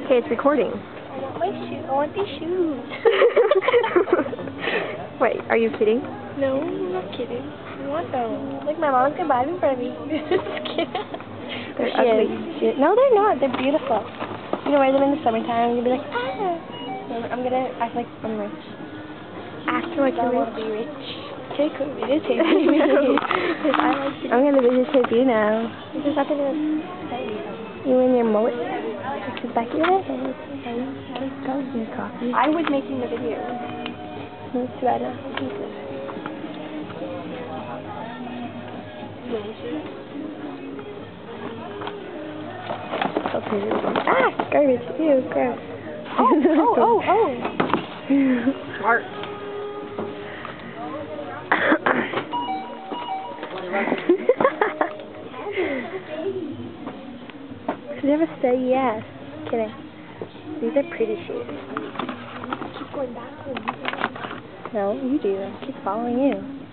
Okay, it's recording. I want my shoe. I want these shoes. Wait, are you kidding? No, I'm not kidding. I want them. Like, my mom's gonna buy them for me. Just kidding. They're She ugly. is. No, they're not. They're beautiful. I'm gonna wear them in the summertime. I'm gonna be like, ah. So I'm gonna act like I'm rich. Act like I you're want to be rich. rich. Take a videotape me. Because I like to. I'm gonna videotape you now. You just have to do You and your mullet. It's back of your head. Go with your coffee. I was making the video. No, it's too bad now. Ah, garbage. Ew, gross. Oh. Smart. Could you ever say yes? Kidding. These are pretty shoes. Keep going backwards. No, you do. I keep following you.